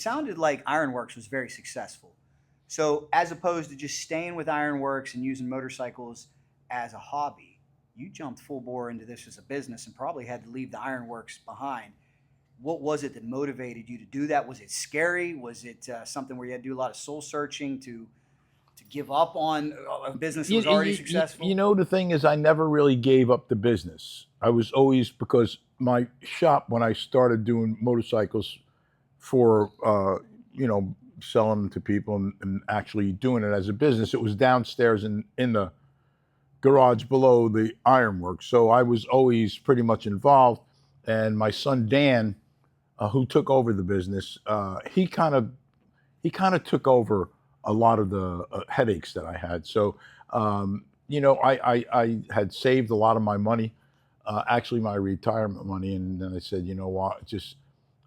sounded like Ironworks was very successful. So, as opposed to just staying with Ironworks and using motorcycles as a hobby, you jumped full bore into this as a business and probably had to leave the Ironworks behind. What was it that motivated you to do that? Was it scary? Was it something where you had to do a lot of soul searching to give up on a business that was already successful? The thing is, I never really gave up the business. I was always, because my shop, when I started doing motorcycles for, selling them to people and actually doing it as a business, it was downstairs in the garage below the ironworks. So I was always pretty much involved. And my son Dan, who took over the business, he kind of took over a lot of the headaches that I had. So, I had saved a lot of my money, actually my retirement money, and then I said, you know what, just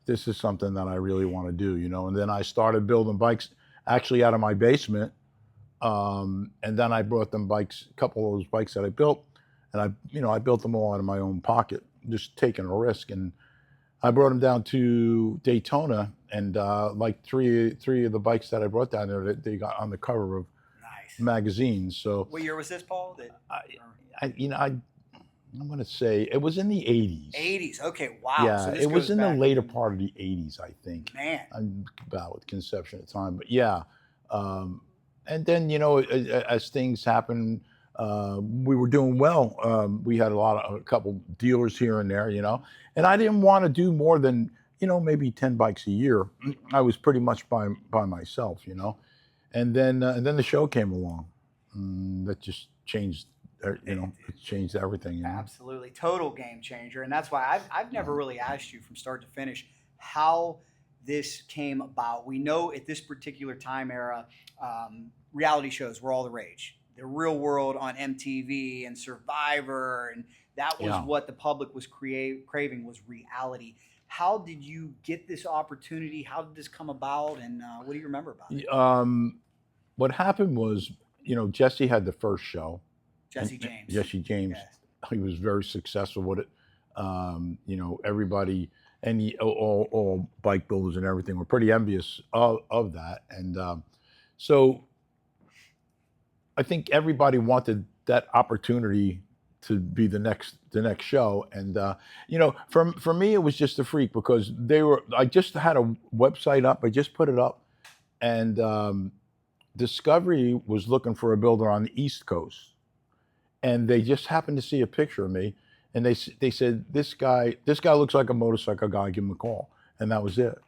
this is something that I really want to do, and then I started building bikes actually out of my basement. And then I brought them bikes, a couple of those bikes that I built, and I built them all out of my own pocket, just taking a risk. And I brought them down to Daytona, and like three of the bikes that I brought down there, they got on the cover of Nice. magazines. So What year was this, Paul? I'm going to say it was in the 80s. 80s. Okay, wow. Yeah, So this it was goes in the back later even- part of the 80s, I think. Man, I'm about with conception at the time, but yeah. And then, as things happen, we were doing well. We had a couple dealers here and there, and I didn't want to do more than, maybe 10 bikes a year. I was pretty much by myself, and then the show came along. That just changed, it changed everything. absolutely. Total game changer. And that's why I've never really asked you from start to finish how this came about. We know at this particular time era, reality shows were all the rage. The Real World on MTV and Survivor, and that was Yeah. what the public was craving was reality. How did you get this opportunity? How did this come about? And what do you remember about it? What happened was, Jesse had the first show. Jesse James. Jesse James. Yes. He was very successful with it. Everybody and all bike builders and everything were pretty envious of that. And so I think everybody wanted that opportunity to be the next show. And for me, it was just a freak, because I just had a website up. I just put it up, and Discovery was looking for a builder on the East Coast, and they just happened to see a picture of me, and they said, this guy looks like a motorcycle guy, give him a call. And that was it.